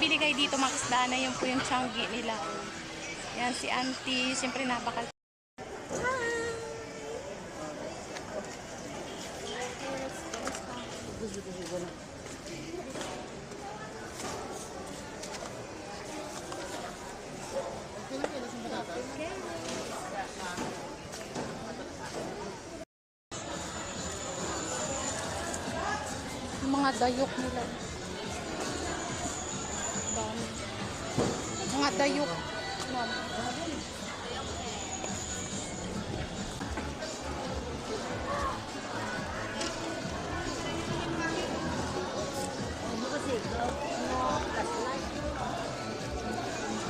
bibili kayo dito, mga isda na yun po yung Changi nila. Yan, si auntie, siyempre napakal. Mga dayok nila. Dami. Mga dayok.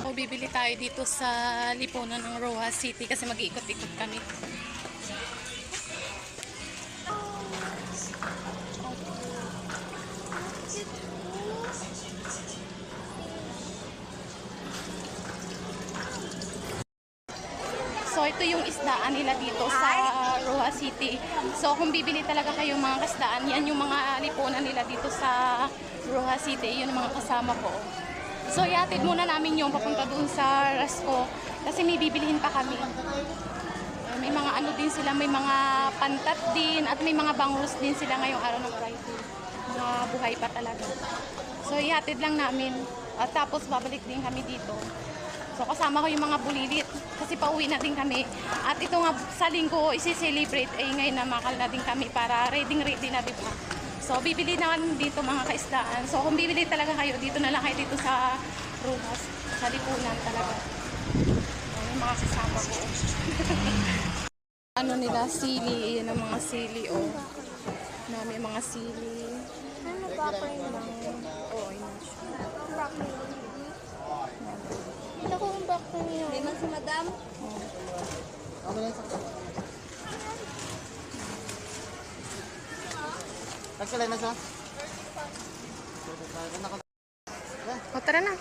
So, bibili tayo dito sa lipunan ng Roa City kasi mag-iikot-ikot kami. So, ito yung isdaan nila dito sa Roa City. So, kung bibili talaga kayo mga kasdaan, yan yung mga lipunan nila dito sa Roa City. Yun yung mga kasama ko. So, iatid muna namin yung papunta dun sa Rasco kasi may bibilihin pa kami. May mga ano din sila, may mga pantat din at may mga bangus din sila ngayong araw ng Friday. Mga buhay pa talaga. So, iatid lang namin at tapos babalik din kami dito. So, kasama ko yung mga bulilit kasi pauwi na din kami. At ito nga sa linggo, isi-celebrate ngayon na makal na din kami para ready na, diba? So, bibili naman dito mga kaisdaan. So, kung bibili talaga kayo, dito na lang kayo dito sa Rojas, sa lipunan talaga. Yung mga kasama ko. Ano nila, sili. Yan ang mga sili, oh. May mga sili. Ano ba pa yun lang? Oo, yun siya. Ito ko ang back niya. Hindi man si madam? Nagkalay na siya? O, tara na.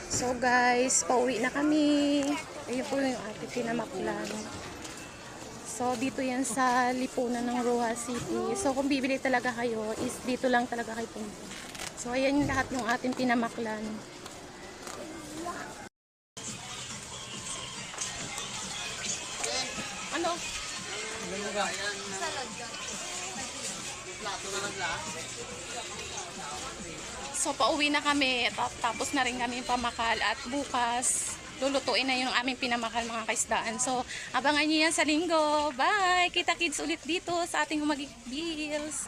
So guys, pauwi na kami. Ayun po yung ating pinamaklan. So dito yan sa lipunan ng Roa City. So kung bibili talaga kayo, is dito lang talaga kayo punta. So ayan yung lahat ng ating pinamaklan. Ano? So pauwi na kami, tapos na rin kami pamakal at bukas lulutuin na yung aming pinamakal mga kaisdaan. So abangan niyo yan sa linggo. Bye! Kita kids ulit dito sa ating Humagik Bills.